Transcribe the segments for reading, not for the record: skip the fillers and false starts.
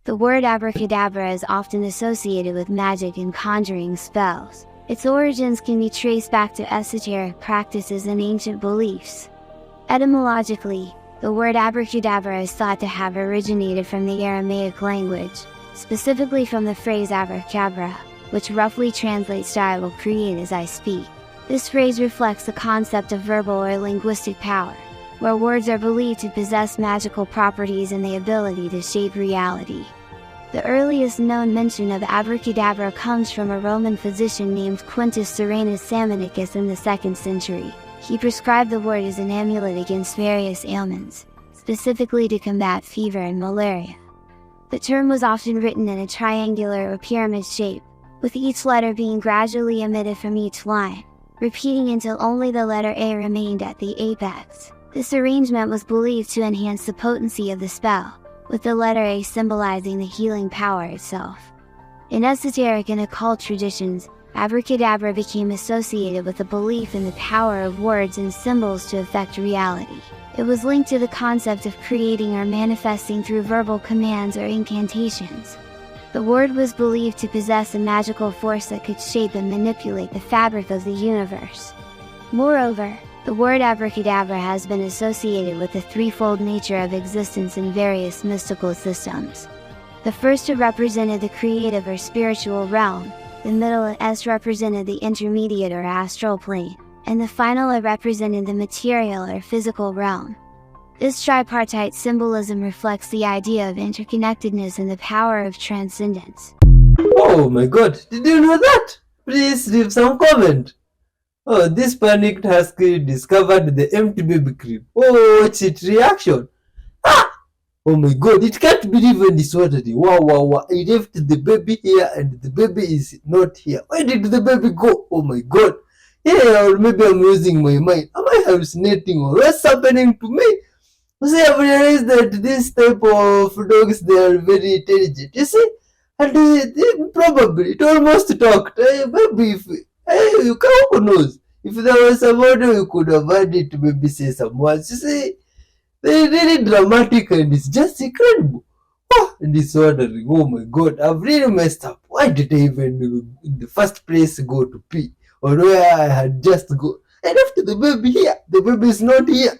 The word abracadabra is often associated with magic and conjuring spells. Its origins can be traced back to esoteric practices and ancient beliefs. Etymologically, the word abracadabra is thought to have originated from the Aramaic language, specifically from the phrase abracadabra, which roughly translates to "I will create as I speak." This phrase reflects the concept of verbal or linguistic power, where words are believed to possess magical properties and the ability to shape reality. The earliest known mention of abracadabra comes from a Roman physician named Quintus Serenus Sammonicus in the 2nd century. He prescribed the word as an amulet against various ailments, specifically to combat fever and malaria. The term was often written in a triangular or pyramid shape, with each letter being gradually omitted from each line, repeating until only the letter A remained at the apex. This arrangement was believed to enhance the potency of the spell, with the letter A symbolizing the healing power itself. In esoteric and occult traditions, abracadabra became associated with the belief in the power of words and symbols to affect reality. It was linked to the concept of creating or manifesting through verbal commands or incantations. The word was believed to possess a magical force that could shape and manipulate the fabric of the universe. Moreover, the word abracadabra has been associated with the threefold nature of existence in various mystical systems. The first represented the creative or spiritual realm, the middle S represented the intermediate or astral plane, and the final represented the material or physical realm. This tripartite symbolism reflects the idea of interconnectedness and the power of transcendence. Oh my god, did you know that? Please leave some comment. Oh, this panicked husky discovered the empty baby crib. Oh, what's its reaction? Ah! Oh my god, it can't believe when it's ordinary. Wow, wow, wow. I left the baby here and the baby is not here. Where did the baby go? Oh my god. Yeah, or maybe I'm losing my mind. Am I hallucinating or what's happening to me? See, I've realized that this type of dogs, they are very intelligent. You see? And they probably, it almost talked. Maybe if, you can't, who knows? If there was somebody who could have had it, maybe say some words. You see? They're really dramatic and it's just incredible. Oh, and it's wondering, oh my god, I've really messed up. Why did I even in the first place go to pee? Or where I had just go. And after the baby here, the baby is not here.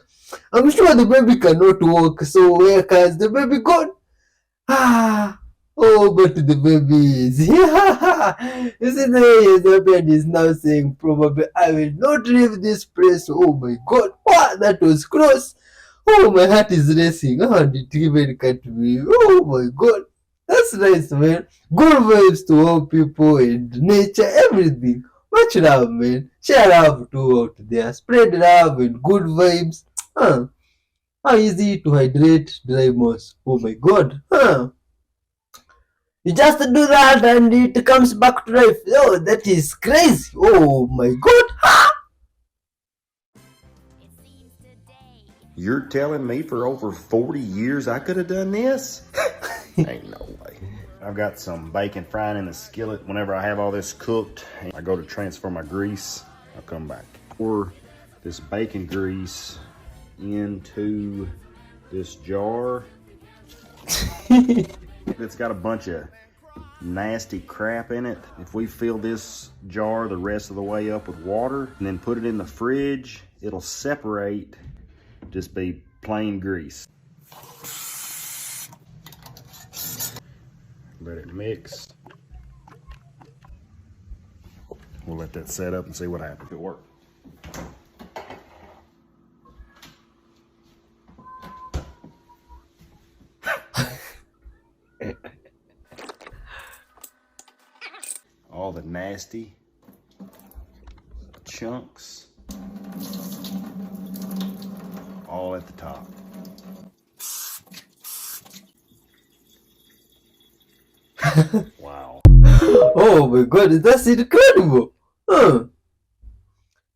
I'm sure the baby cannot walk, so where has the baby gone? Ah, oh, but the baby is here. You see, the way his husband is now saying, probably, I will not leave this place. Oh my god, wow, that was close. Oh, my heart is racing. And it even can't be. Oh my god, that's nice, man. Good vibes to all people and nature, everything. Much love, man. Share love too out there. Spread love and good vibes. Huh. How easy to hydrate dry moss. Oh my god. Huh. You just do that and it comes back to life. Oh, that is crazy. Oh my god. Huh. You're telling me for over 40 years I could have done this? Ain't no way. I've got some bacon frying in the skillet. Whenever I have all this cooked, I go to transfer my grease. I'll come back. Pour this bacon grease into this jar. It's got a bunch of nasty crap in it. If we fill this jar the rest of the way up with water and then put it in the fridge, it'll separate, just be plain grease. Let it mix. We'll let that set up and see what happens. It worked. All the nasty chunks all at the top. Wow. Oh my god, that's incredible. Huh.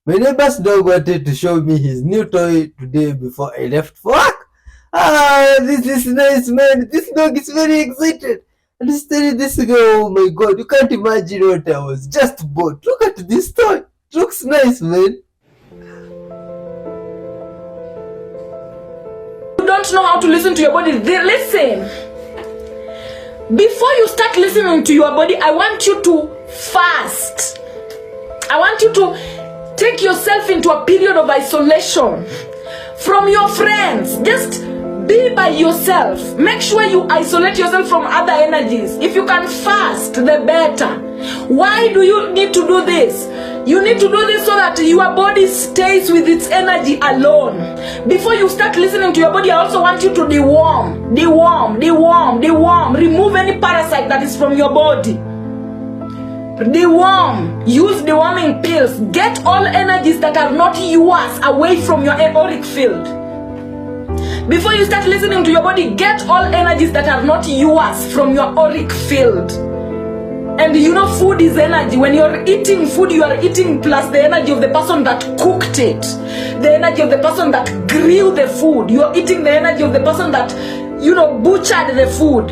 My neighbor's dog wanted to show me his new toy today before I left for work. Ah, this is nice, man. This dog is very excited. And he's telling this guy, oh my god, you can't imagine what I was just bought. Look at this toy. It looks nice, man. You don't know how to listen to your body. Listen. Before you start listening to your body, I want you to fast. I want you to take yourself into a period of isolation from your friends. Just be by yourself. Make sure you isolate yourself from other energies. If you can fast, the better. Why do you need to do this? You need to do this so that your body stays with its energy alone. Before you start listening to your body, I also want you to deworm. Remove any parasite that is from your body. Deworm. Use deworming pills. Get all energies that are not yours away from your auric field. Before you start listening to your body, get all energies that are not yours from your auric field. And you know, food is energy. When you're eating food, you are eating plus the energy of the person that cooked it, the energy of the person that grilled the food. You're eating the energy of the person that, butchered the food.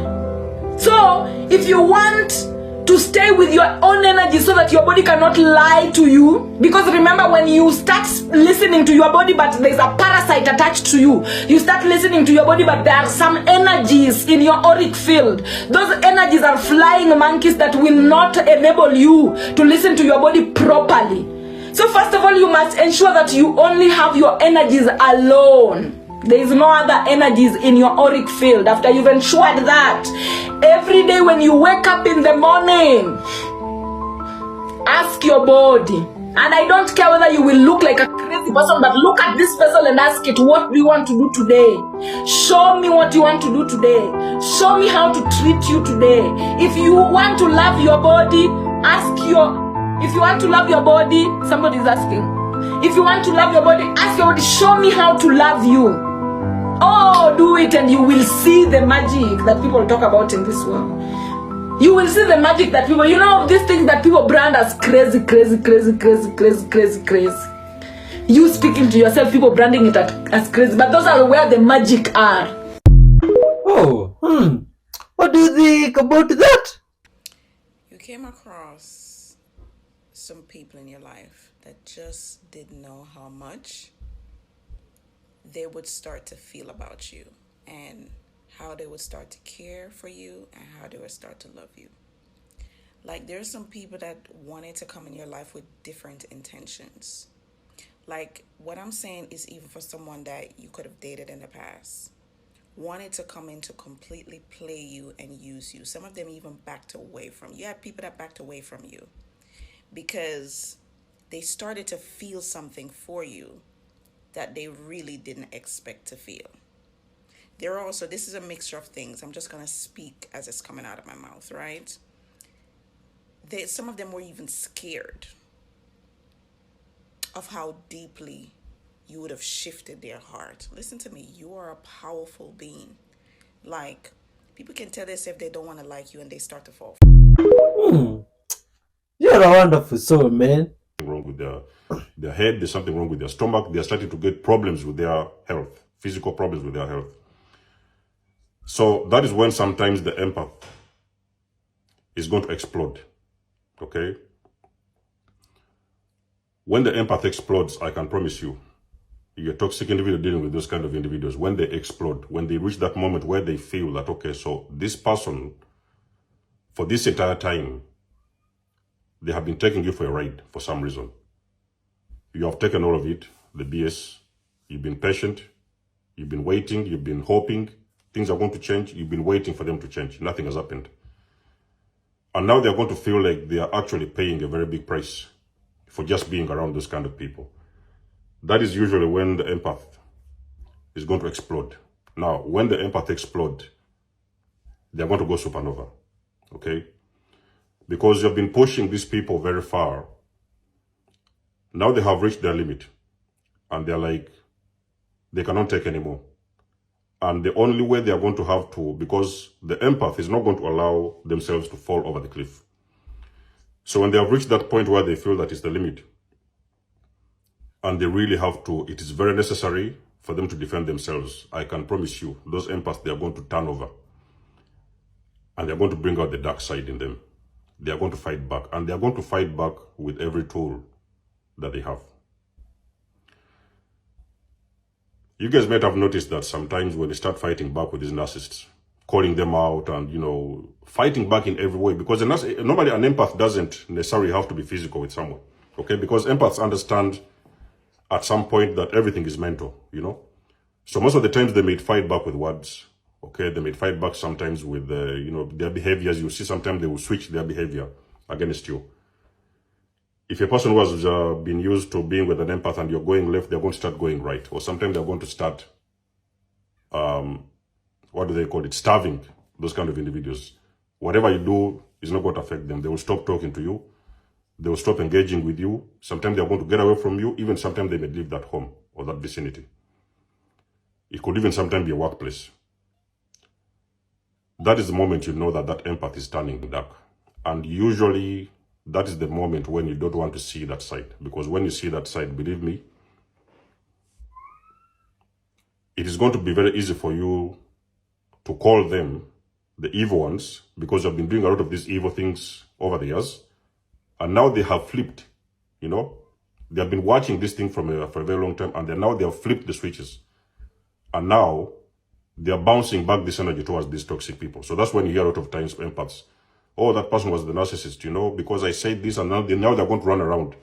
So if you want to stay with your own energy so that your body cannot lie to you, because remember, when you start listening to your body but there's a parasite attached to you, you start listening to your body but there are some energies in your auric field. Those energies are flying monkeys that will not enable you to listen to your body properly. So first of all, you must ensure that you only have your energies alone. There is no other energies in your auric field. After you've ensured that, every day when you wake up in the morning, ask your body. And I don't care whether you will look like a crazy person, but look at this vessel and ask it, what do you want to do today? Show me what you want to do today. Show me how to treat you today. If you want to love your body, if you want to love your body, somebody is asking. If you want to love your body, ask your body, show me how to love you. Oh, do it and you will see the magic that people talk about in this world. You will see the magic that people, these things that people brand as crazy. You speaking to yourself, people branding it as crazy, but those are where the magic are. Oh, what do you think about that? You came across some people in your life that just didn't know how much they would start to feel about you and how they would start to care for you and how they would start to love you. Like, there's some people that wanted to come in your life with different intentions. Like, what I'm saying is, even for someone that you could have dated in the past, wanted to come in to completely play you and use you. Some of them even backed away from you. You had people that backed away from you because they started to feel something for you that they really didn't expect to feel. There are also, this is a mixture of things. I'm just going to speak as it's coming out of my mouth, right? Some of them were even scared of how deeply you would have shifted their heart. Listen to me, you are a powerful being. Like, people can tell themselves they don't want to like you and they start to fall. You're a wonderful soul, man. Wrong with their head, there's something wrong with their stomach, they're starting to get problems with their health, physical problems with their health. So that is when sometimes the empath is going to explode. Okay? When the empath explodes, I can promise you, you're a toxic individual dealing with those kind of individuals. When they explode, when they reach that moment where they feel that, okay, so this person, for this entire time, they have been taking you for a ride for some reason. You have taken all of it, the BS. You've been patient. You've been waiting. You've been hoping things are going to change. You've been waiting for them to change. Nothing has happened. And now they're going to feel like they are actually paying a very big price for just being around those kind of people. That is usually when the empath is going to explode. Now, when the empath explodes, they're going to go supernova. Okay? Because you've been pushing these people very far. Now they have reached their limit. And they're like, they cannot take anymore. And the only way they're going to have to, because the empath is not going to allow themselves to fall over the cliff. So when they have reached that point where they feel that it's the limit, and they really have to, it is very necessary for them to defend themselves. I can promise you, those empaths, they are going to turn over. And they're going to bring out the dark side in them. They are going to fight back. And they are going to fight back with every tool that they have. You guys might have noticed that sometimes when they start fighting back with these narcissists, calling them out and, you know, fighting back in every way. Because normally an empath doesn't necessarily have to be physical with someone, okay? Because empaths understand at some point that everything is mental, you know? So most of the times they may fight back with words, okay? They may fight back sometimes with, you know, their behaviors. You see sometimes they will switch their behavior against you. If a person was been used to being with an empath and you're going left, they're going to start going right. Or sometimes they're going to start, what do they call it? Starving those kind of individuals. Whatever you do is not going to affect them. They will stop talking to you. They will stop engaging with you. Sometimes they're going to get away from you. Even sometimes they may leave that home or that vicinity. It could even sometimes be a workplace. That is the moment you know that that empath is turning dark. And usually that is the moment when you don't want to see that side. Because when you see that side, believe me, it is going to be very easy for you to call them the evil ones, because you've been doing a lot of these evil things over the years. And now they have flipped, you know. They have been watching this thing for a very long time, and now they have flipped the switches. And now they are bouncing back this energy towards these toxic people. So that's when you hear a lot of times empaths, oh, that person was the narcissist, you know, because I said this, and now they're going to run around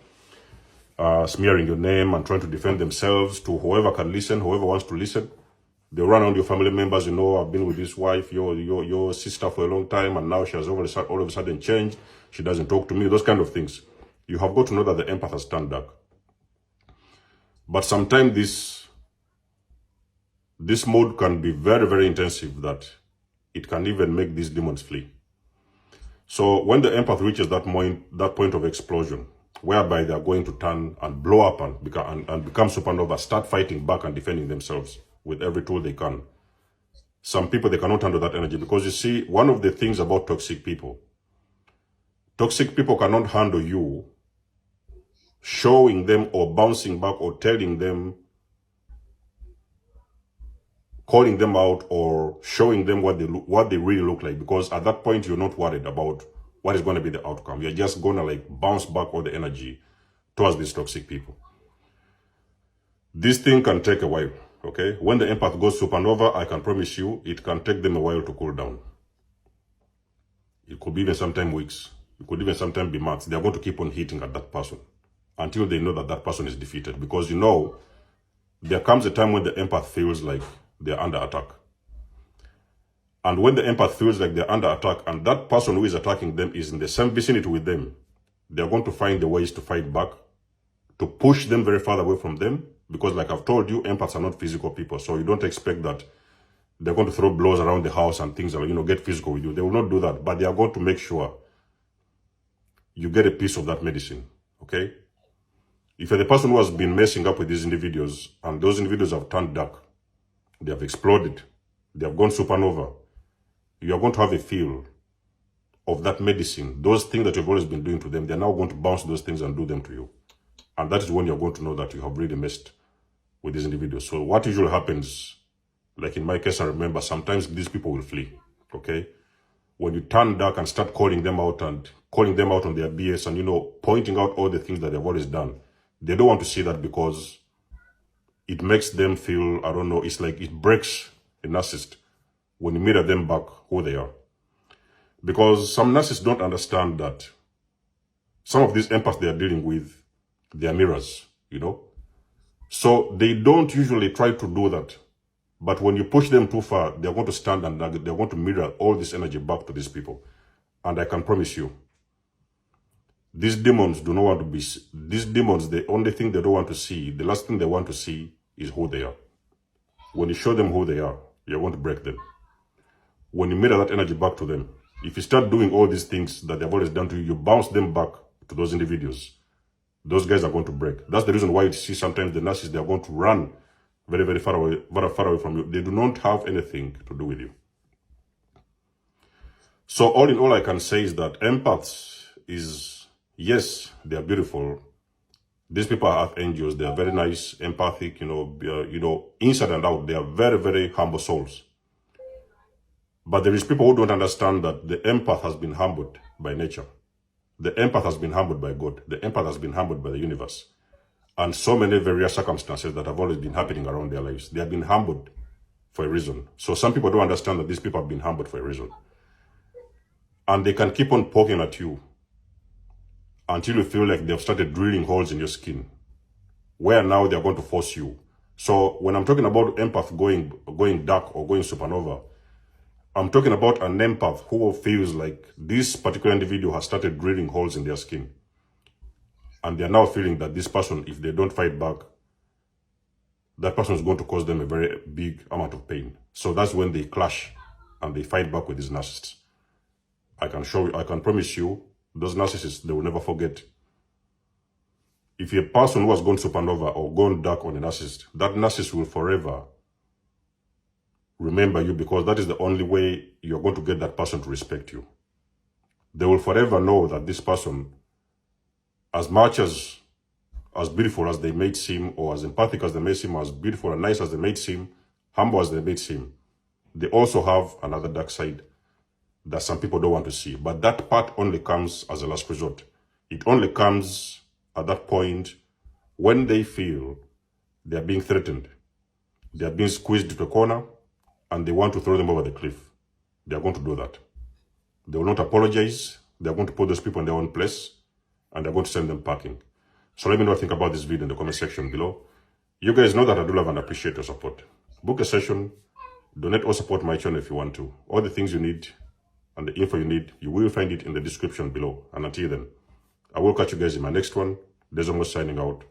smearing your name and trying to defend themselves to whoever can listen, whoever wants to listen. They run around your family members, you know, I've been with this wife, your sister for a long time, and now she has all of a sudden changed. She doesn't talk to me, those kind of things. You have got to know that the empath has turned dark. But sometimes this mode can be very, very intensive, that it can even make these demons flee. So when the empath reaches that point of explosion, whereby they are going to turn and blow up and become supernova, start fighting back and defending themselves with every tool they can. Some people, they cannot handle that energy, because you see, one of the things about toxic people cannot handle you showing them or bouncing back or telling them, calling them out or showing them what they really look like, because at that point you're not worried about what is going to be the outcome. You're just going to like bounce back all the energy towards these toxic people. This thing can take a while, okay? When the empath goes supernova, I can promise you it can take them a while to cool down. It could be even sometimes weeks. It could even sometimes be months. They're going to keep on hitting at that person until they know that that person is defeated, because you know there comes a time when the empath feels like they're under attack. And when the empath feels like they're under attack and that person who is attacking them is in the same vicinity with them, they're going to find the ways to fight back, to push them very far away from them. Because like I've told you, empaths are not physical people. So you don't expect that they're going to throw blows around the house and things, you know, get physical with you. They will not do that. But they are going to make sure you get a piece of that medicine, okay? If you're the person who has been messing up with these individuals and those individuals have turned dark, they have exploded, they have gone supernova, you are going to have a feel of that medicine. Those things that you've always been doing to them, they're now going to bounce those things and do them to you. And that is when you're going to know that you have really messed with these individuals. So what usually happens, like in my case, I remember sometimes these people will flee, okay? When you turn dark and start calling them out on their BS and, you know, pointing out all the things that they've always done, they don't want to see that, because it makes them feel, I don't know, it's like it breaks a narcissist when you mirror them back who they are. Because some narcissists don't understand that some of these empaths they are dealing with, they are mirrors, you know. So they don't usually try to do that. But when you push them too far, they're going to stand and they're going to mirror all this energy back to these people. And I can promise you, these demons do not want to be, these demons, the only thing they don't want to see, the last thing they want to see is who they are. When you show them who they are, you're going to break them. When you mirror that energy back to them, if you start doing all these things that they've always done to you, you bounce them back to those individuals. Those guys are going to break. That's the reason why you see sometimes the narcissists, they are going to run very, very far away from you. They do not have anything to do with you. So all in all, I can say is that empaths is, yes, they are beautiful. These people are archangels. They are very nice, empathic, you know, inside and out. They are very, very humble souls. But there is people who don't understand that the empath has been humbled by nature. The empath has been humbled by God. The empath has been humbled by the universe. And so many various circumstances that have always been happening around their lives. They have been humbled for a reason. So some people don't understand that these people have been humbled for a reason. And they can keep on poking at you until you feel like they've started drilling holes in your skin, where now they're going to force you. So when I'm talking about empath going dark or going supernova, I'm talking about an empath who feels like this particular individual has started drilling holes in their skin. And they're now feeling that this person, if they don't fight back, that person is going to cause them a very big amount of pain. So that's when they clash and they fight back with these narcissists. I can promise you, those narcissists, they will never forget. If a person who has gone supernova or gone dark on a narcissist, that narcissist will forever remember you, because that is the only way you're going to get that person to respect you. They will forever know that this person, as much as beautiful as they may seem, or as empathic as they may seem, as beautiful and nice as they may seem, humble as they may seem, they also have another dark side that some people don't want to see. But that part only comes as a last resort. It only comes at that point when they feel they are being threatened. They are being squeezed to a corner and they want to throw them over the cliff. They are going to do that. They will not apologize. They are going to put those people in their own place and they're going to send them packing. So let me know what you think about this video in the comment section below. You guys know that I do love and appreciate your support. Book a session, donate or support my channel if you want to. All the things you need and the info you need, you will find it in the description below. And until then, I will catch you guys in my next one. Dezongo signing out.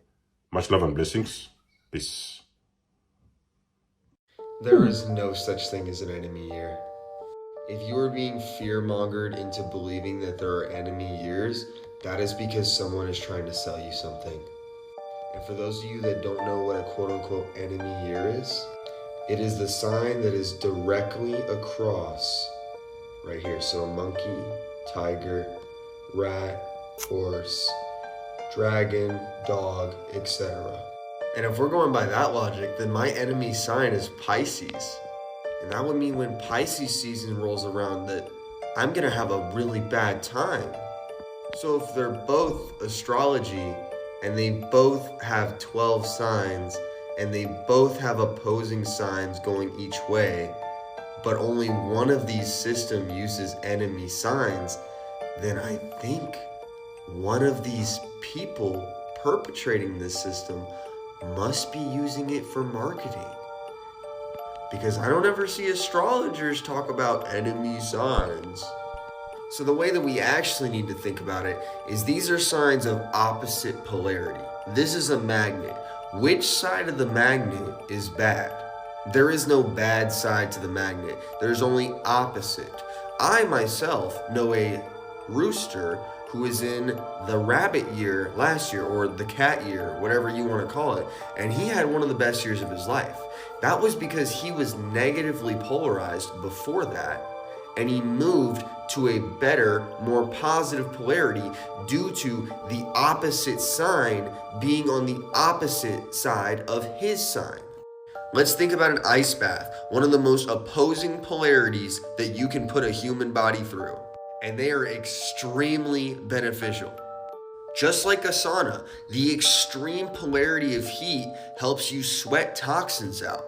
Much love and blessings. Peace. There is no such thing as an enemy year. If you are being fear-mongered into believing that there are enemy years, that is because someone is trying to sell you something. And for those of you that don't know what a quote-unquote enemy year is, it is the sign that is directly across right here. So a monkey, tiger, rat, horse, dragon, dog, etc. And if we're going by that logic, then my enemy sign is Pisces. And that would mean when Pisces season rolls around that I'm gonna have a really bad time. So if they're both astrology and they both have 12 signs and they both have opposing signs going each way, but only one of these systems uses enemy signs, then I think one of these people perpetrating this system must be using it for marketing. Because I don't ever see astrologers talk about enemy signs. So the way that we actually need to think about it is these are signs of opposite polarity. This is a magnet. Which side of the magnet is bad? There is no bad side to the magnet. There's only opposite. I myself know a rooster who was in the rabbit year last year, or the cat year, whatever you want to call it, and he had one of the best years of his life. That was because he was negatively polarized before that, and he moved to a better, more positive polarity due to the opposite sign being on the opposite side of his sign. Let's think about an ice bath, one of the most opposing polarities that you can put a human body through. And they are extremely beneficial. Just like a sauna, the extreme polarity of heat helps you sweat toxins out.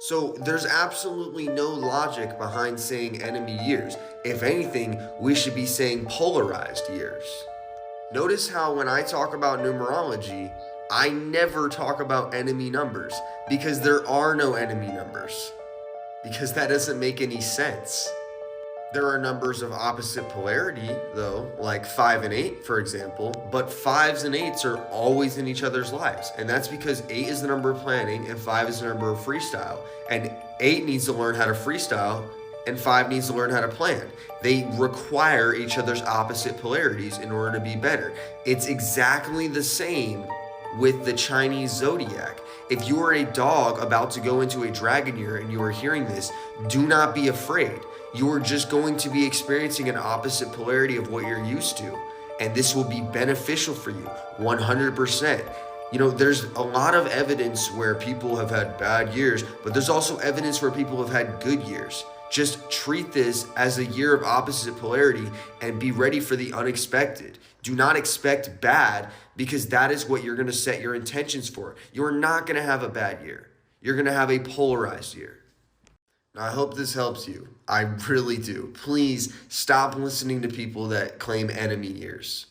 So there's absolutely no logic behind saying enemy years. If anything, we should be saying polarized years. Notice how when I talk about numerology, I never talk about enemy numbers because there are no enemy numbers. Because that doesn't make any sense. There are numbers of opposite polarity, though, like 5 and 8, for example, but 5s and 8s are always in each other's lives. And that's because 8 is the number of planning and 5 is the number of freestyle. And 8 needs to learn how to freestyle and 5 needs to learn how to plan. They require each other's opposite polarities in order to be better. It's exactly the same with the Chinese zodiac. If you are a dog about to go into a dragon year and you are hearing this, do not be afraid. You are just going to be experiencing an opposite polarity of what you're used to. And this will be beneficial for you, 100%. You know, there's a lot of evidence where people have had bad years, but there's also evidence where people have had good years. Just treat this as a year of opposite polarity and be ready for the unexpected. Do not expect bad because that is what you're going to set your intentions for. You're not going to have a bad year. You're going to have a polarized year. Now, I hope this helps you. I really do. Please stop listening to people that claim enemy years.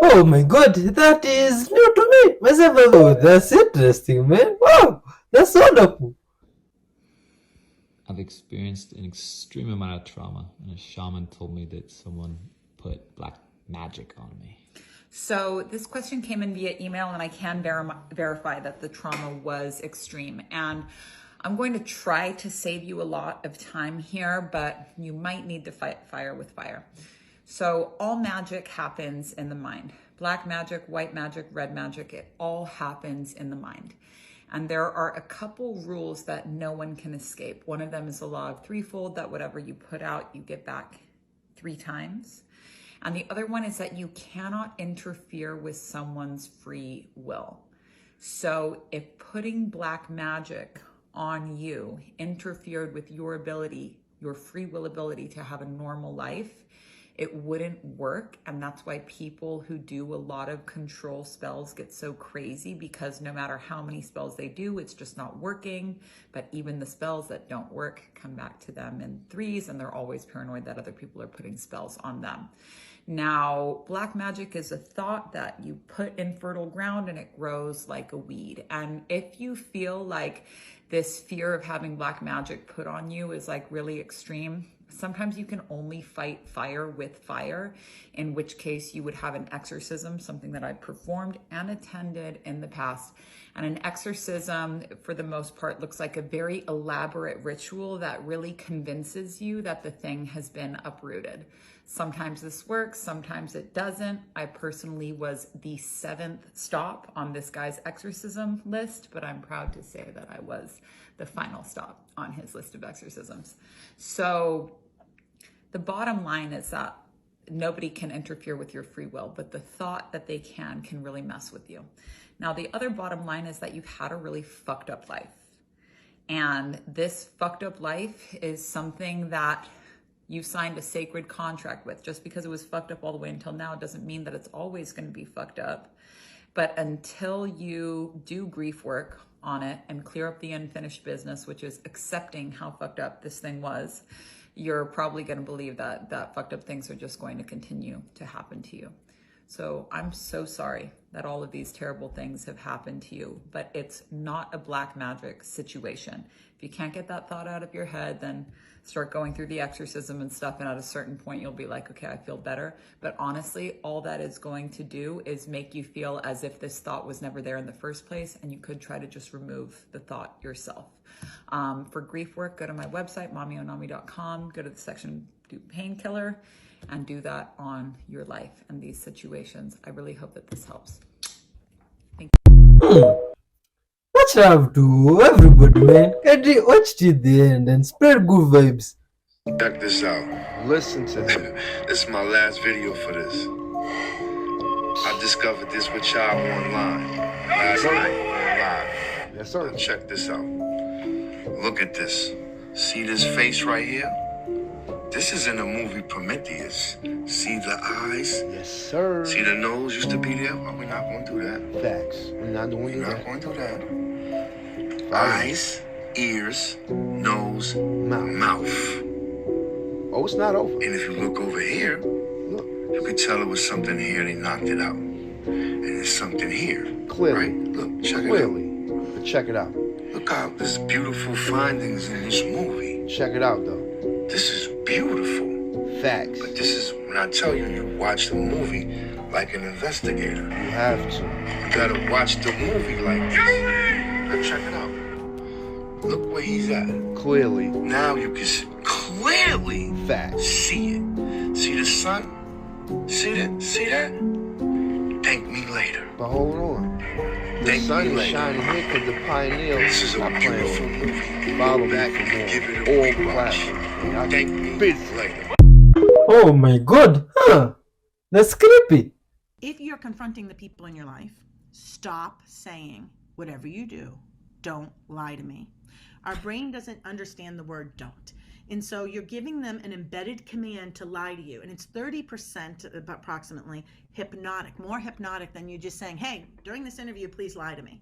Oh my god, that is new to me. Myself, oh, that's interesting, man. Wow, that's wonderful. I've experienced an extreme amount of trauma, and a shaman told me that someone put black magic on me. So this question came in via email, and I can verify that the trauma was extreme. And I'm going to try to save you a lot of time here, but you might need to fight fire with fire. So all magic happens in the mind. Black magic, white magic, red magic, it all happens in the mind. And there are a couple rules that no one can escape. One of them is the law of threefold, that whatever you put out, you get back 3 times. And the other one is that you cannot interfere with someone's free will. So if putting black magic on you interfered with your ability, your free will ability to have a normal life, it wouldn't work. And that's why people who do a lot of control spells get so crazy, because no matter how many spells they do, it's just not working. But even the spells that don't work come back to them in 3s, and they're always paranoid that other people are putting spells on them. Now, black magic is a thought that you put in fertile ground and it grows like a weed. And if you feel like this fear of having black magic put on you is like really extreme, sometimes you can only fight fire with fire, in which case you would have an exorcism, something that I performed and attended in the past. And an exorcism, for the most part, looks like a very elaborate ritual that really convinces you that the thing has been uprooted. Sometimes this works, sometimes it doesn't. I personally was the 7th stop on this guy's exorcism list, but I'm proud to say that I was the final stop on his list of exorcisms. So the bottom line is that nobody can interfere with your free will, but the thought that they can really mess with you. Now, the other bottom line is that you've had a really fucked up life. And this fucked up life is something that you signed a sacred contract with. Just because it was fucked up all the way until now doesn't mean that it's always going to be fucked up. But until you do grief work on it and clear up the unfinished business, which is accepting how fucked up this thing was, you're probably going to believe that fucked up things are just going to continue to happen to you. So I'm so sorry that all of these terrible things have happened to you, but it's not a black magic situation. If you can't get that thought out of your head, then start going through the exorcism and stuff, and at a certain point you'll be like, okay, I feel better. But honestly, all that is going to do is make you feel as if this thought was never there in the first place, and you could try to just remove the thought yourself. For grief work, go to my website, mommyonami.com, go to the section do painkiller, and do that on your life and these situations. I really hope that this helps. Thank you. Much love to everybody, man. Watch till the end and spread good vibes. Check this out. Listen to him. This is my last video for this. I discovered this with y'all online last night. Live. Yes, sir. Now check this out. Look at this. See this face right here? This is in the movie Prometheus. See the eyes? Yes, sir. See the nose used to be there? Well, we're not going to do that. Facts. We're not doing We're not that. going to do that. Eyes, ears, nose, mouth. Oh, it's not over. And if you look over here, Look. you can tell it was something here, they knocked it out. And there's something here. Clearly. Right? Look, check it Clearly. But check it out. out. Look how there's beautiful findings in this movie. Check it out, though. This is beautiful. Facts. But this is, when I tell you, you watch the movie like an investigator. You have to. You gotta watch the movie like this. Now check it out. Look where he's at. Clearly. Now you can clearly Facts. see it. See the sun? See that? See that? Thank me later. But hold on. The Thank sun me is later. shining here because the pioneer This is a not beautiful playing. movie. Follow Go me back for and more. give it a All rewatch. platforms. I Thank me busy. later. Oh my god, huh? That's creepy. If you're confronting the people in your life, stop saying, whatever you do, don't lie to me. Our brain doesn't understand the word don't. And so you're giving them an embedded command to lie to you. And it's 30% approximately hypnotic, more hypnotic than you just saying, hey, during this interview, please lie to me.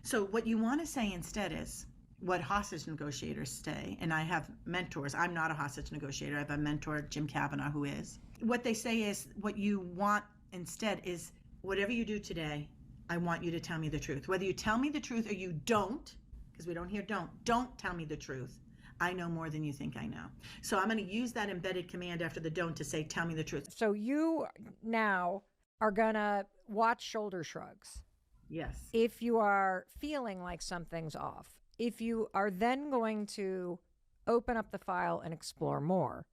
So what you want to say instead is what hostage negotiators say, and I have mentors. I'm not a hostage negotiator. I have a mentor, Jim Kavanaugh, who is. What they say is what you want instead is, whatever you do today, I want you to tell me the truth. Whether you tell me the truth or you don't, because we don't hear don't tell me the truth. I know more than you think I know. So I'm going to use that embedded command after the don't to say, tell me the truth. So you now are going to watch shoulder shrugs. Yes. If you are feeling like something's off, if you are then going to open up the file and explore more,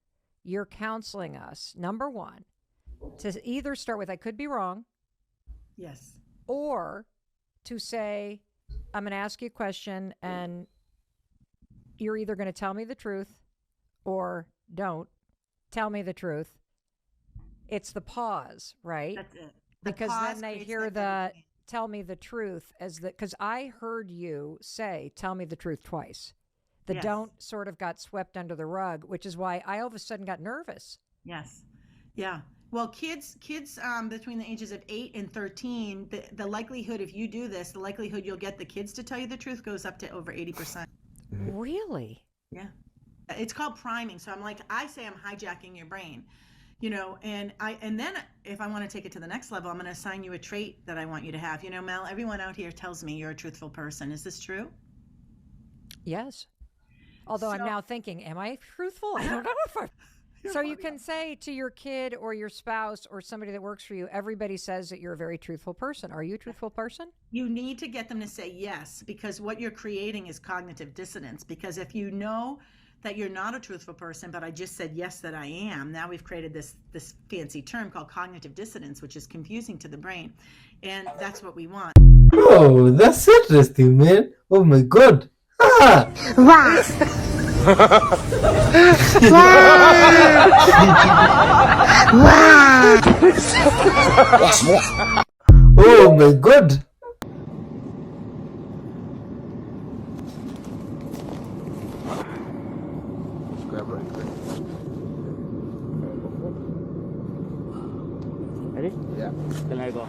you're counseling us, number one, to either start with, I could be wrong. Yes. Or to say, I'm going to ask you a question and you're either going to tell me the truth or don't tell me the truth. It's the pause, right? That's it. Because then they hear the tell me the truth as the, because I heard you say, tell me the truth twice. The Yes. don't sort of got swept under the rug, which is why I all of a sudden got nervous. Yes. Yeah. Well, kids between the ages of 8 and 13, the likelihood, if you do this, the likelihood you'll get the kids to tell you the truth goes up to over 80%. Really? Yeah. It's called priming. So I say I'm hijacking your brain, and then if I want to take it to the next level, I'm going to assign you a trait that I want you to have. Mel, everyone out here tells me you're a truthful person. Is this true? Yes. Although I'm now thinking, am I truthful? I don't know if I'm. So you can say to your kid or your spouse or somebody that works for you, everybody says that you're a very truthful person. Are you a truthful person? You need to get them to say yes, because what you're creating is cognitive dissonance. Because if you know that you're not a truthful person, but I just said yes that I am, now we've created this fancy term called cognitive dissonance, which is confusing to the brain. And that's what we want. Oh, that's interesting, man. Oh my god. Ah! Oh my god. Ready? Yeah. Then I go.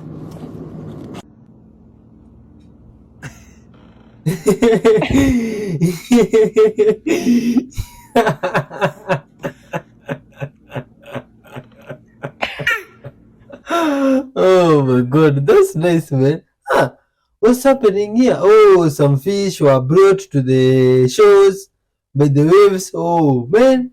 Oh my god, that's nice, man. What's happening here? Oh, some fish were brought to the shores by the waves. Oh man.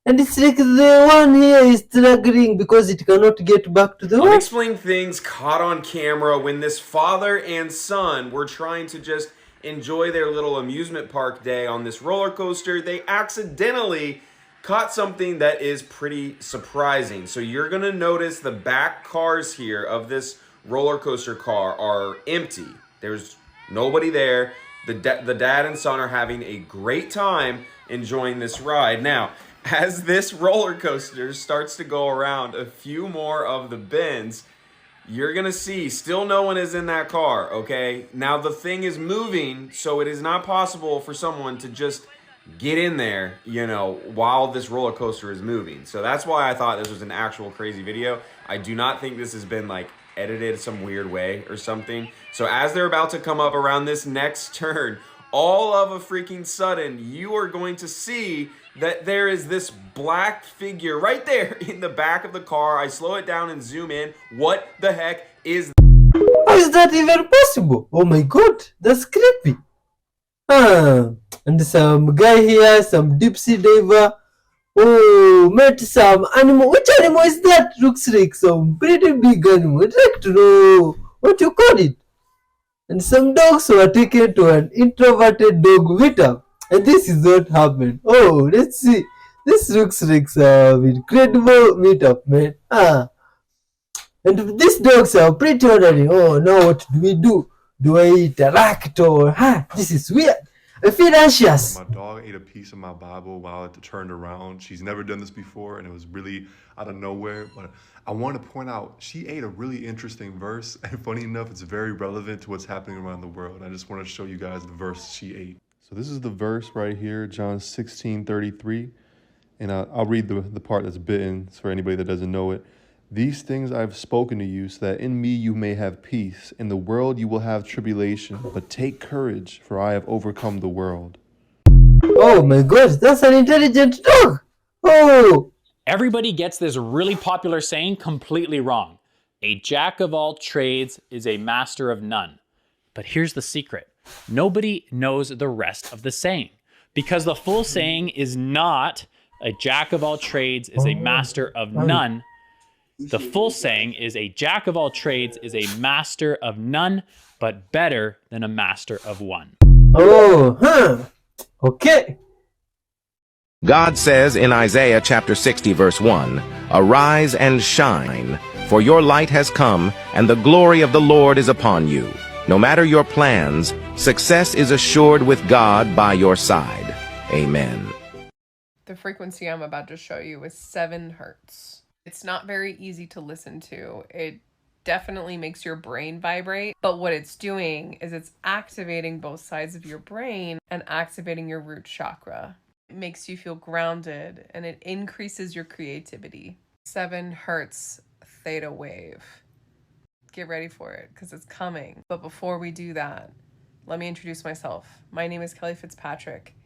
And it's like the one here is struggling because it cannot get back to the water. Unexplained things caught on camera when this father and son were trying to just enjoy their little amusement park day on this roller coaster. They accidentally caught something that is pretty surprising. So you're gonna notice the back cars here of this roller coaster car are empty. There's nobody there. The dad and son are having a great time enjoying this ride. Now, as this roller coaster starts to go around a few more of the bends, you're gonna see still no one is in that car, okay? Now the thing is moving, so it is not possible for someone to just get in there, while this roller coaster is moving. So that's why I thought this was an actual crazy video. I do not think this has been edited some weird way or something. So as they're about to come up around this next turn, all of a freaking sudden, you are going to see that there is this black figure right there in the back of the car. I slow it down and zoom in. What the heck is that? How is that even possible? Oh my god, that's creepy. And some guy here, some deep sea diver. Oh, met some animal. Which animal is that? Looks like some pretty big animal. I'd like to know what you call it. And some dogs were taken to an introverted dog meetup. And this is what happened. Oh, let's see. This looks like some incredible meetup, man. And these dogs are pretty ordinary. Oh, now what do we do? Do I interact or... this is weird. I feel anxious. My dog ate a piece of my Bible while it turned around. She's never done this before, and it was really out of nowhere. But I want to point out, she ate a really interesting verse. And funny enough, it's very relevant to what's happening around the world. I just want to show you guys the verse she ate. So this is the verse right here, John 16:33. And I'll read the part that's bitten for anybody that doesn't know it. These things I have spoken to you, so that in me you may have peace. In the world you will have tribulation, but take courage, for I have overcome the world. Oh my god, that's an intelligent dog! Oh! Everybody gets this really popular saying completely wrong. A jack of all trades is a master of none. But here's the secret. Nobody knows the rest of the saying. Because the full saying is not a jack of all trades is a master of none. The full saying is a jack of all trades is a master of none, but better than a master of one. Oh, okay. God says in Isaiah chapter 60 verse 1, "Arise and shine, for your light has come, and the glory of the Lord is upon you. No matter your plans, success is assured with God by your side." Amen. The frequency I'm about to show you is 7 hertz. It's not very easy to listen to. It definitely makes your brain vibrate, but what it's doing is it's activating both sides of your brain and activating your root chakra. It makes you feel grounded and it increases your creativity. 7 hertz theta wave. Get ready for it because it's coming. But before we do that, let me introduce myself. My name is Kelly Fitzpatrick.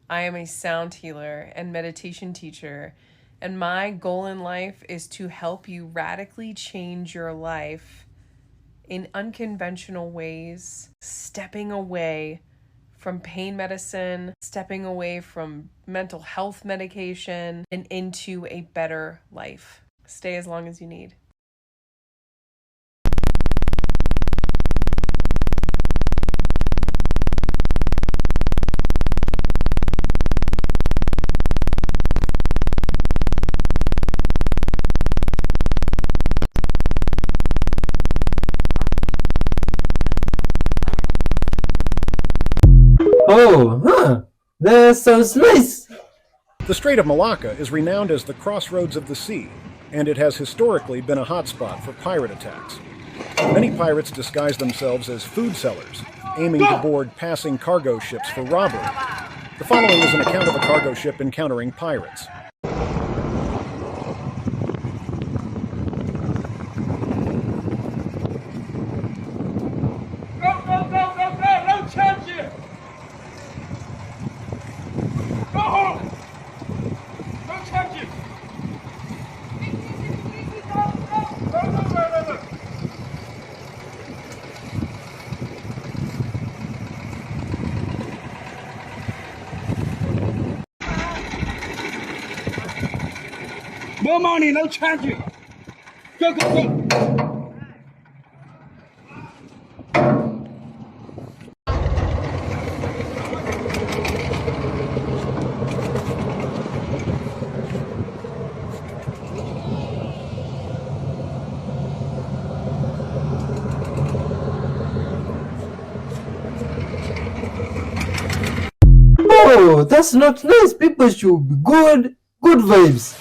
I am a sound healer and meditation teacher, and my goal in life is to help you radically change your life in unconventional ways, stepping away from pain medicine, stepping away from mental health medication, and into a better life. Stay as long as you need. Oh, that sounds nice. The Strait of Malacca is renowned as the crossroads of the sea, and it has historically been a hotspot for pirate attacks. Many pirates disguise themselves as food sellers, aiming to board passing cargo ships for robbery. The following is an account of a cargo ship encountering pirates. More money, no charges. Go, go, go. Oh, that's not nice. People should be good vibes.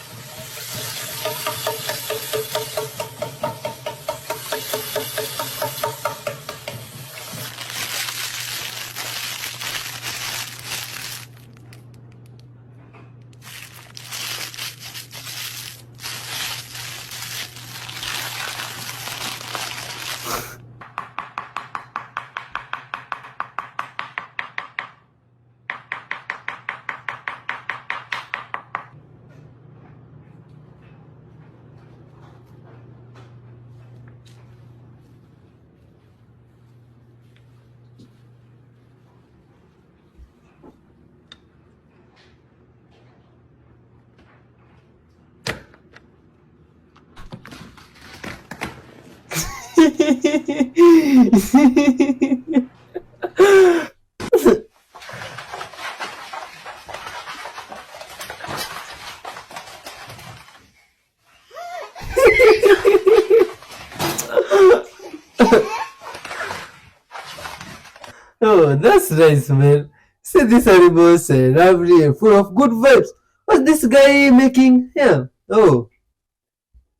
Oh, that's nice, man. See, these animals are lovely and full of good vibes. What's this guy making here? Oh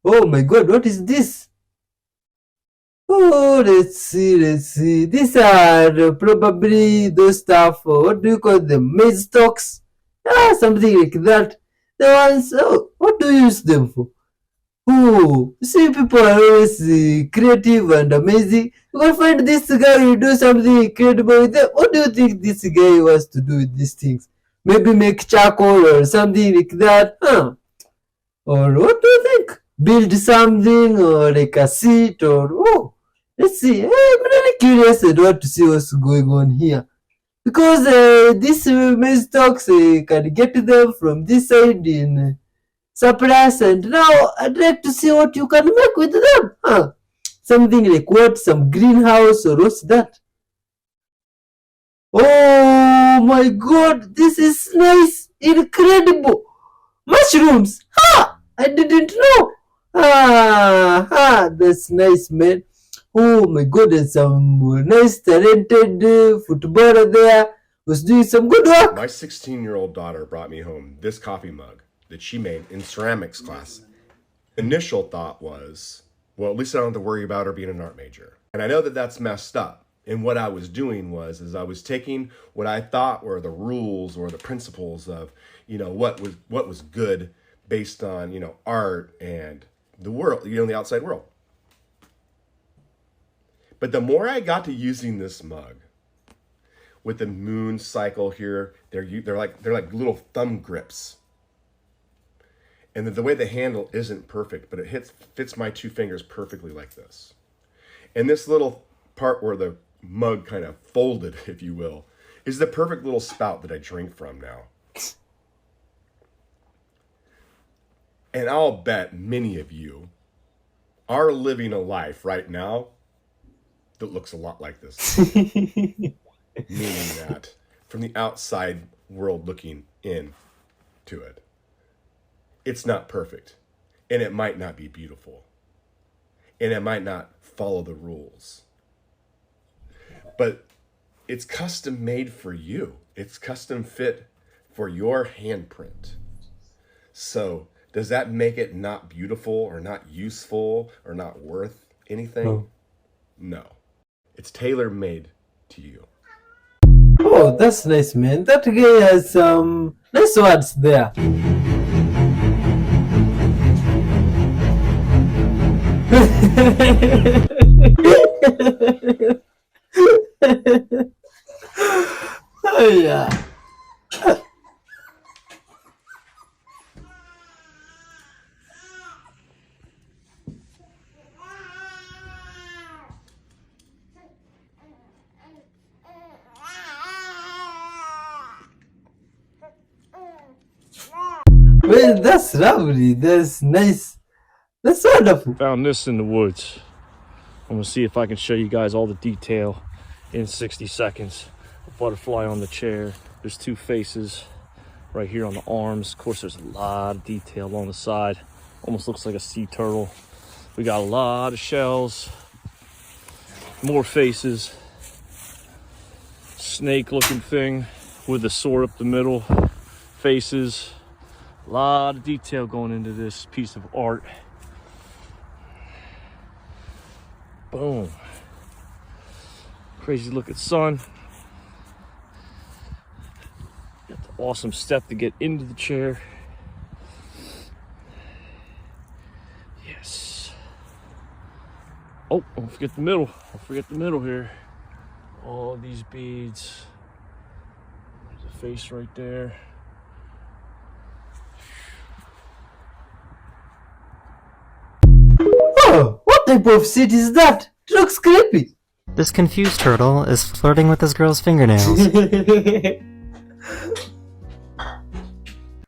my god, what is this? Oh, let's see. These are probably those stuff, what do you call them? Maize stalks? Something like that. The ones, what do you use them for? Oh, see, people are always creative and amazing. You can find this guy will do something incredible with them. What do you think this guy wants to do with these things? Maybe make charcoal or something like that, huh? Or what do you think? Build something or like a seat or let's see. I'm really curious and want to see what's going on here. Because these maize stalks can get them from this side in surplus, and now I'd like to see what you can make with them. Huh? Something like what? Some greenhouse or what's that? Oh my god, this is nice, incredible. Mushrooms! Ha! I didn't know. That's nice, man. Oh my god, and some nice talented footballer there was doing some good work. My 16-year-old daughter brought me home this coffee mug that she made in ceramics class. Initial thought was, well, at least I don't have to worry about her being an art major. And I know that that's messed up. And what I was doing was I was taking what I thought were the rules or the principles of, what was good based on, art and the world, the outside world. But the more I got to using this mug with the moon cycle here, they're like little thumb grips. And the way the handle isn't perfect, but it fits my two fingers perfectly like this. And this little part where the mug kind of folded, if you will, is the perfect little spout that I drink from now. And I'll bet many of you are living a life right now that looks a lot like this. Meaning that from the outside world looking in to it, it's not perfect, and it might not be beautiful, and it might not follow the rules, but it's custom made for you. It's custom fit for your handprint. So does that make it not beautiful or not useful or not worth anything? No. It's tailor-made to you. Oh, that's nice, man. That guy has some nice words there. Oh yeah. Well, that's lovely. That's nice. That's wonderful. Found this in the woods. I'm gonna see if I can show you guys all the detail in 60 seconds. A butterfly on the chair. There's two faces right here on the arms. Of course, there's a lot of detail along the side. Almost looks like a sea turtle. We got a lot of shells. More faces. Snake looking thing with the sword up the middle. Faces. A lot of detail going into this piece of art. Boom. Crazy looking sun. Got the awesome step to get into the chair. Yes. Oh, don't forget the middle. Don't forget the middle here. All these beads. There's a face right there. Oh, what type of seed is that? It looks creepy. This confused turtle is flirting with this girl's fingernails.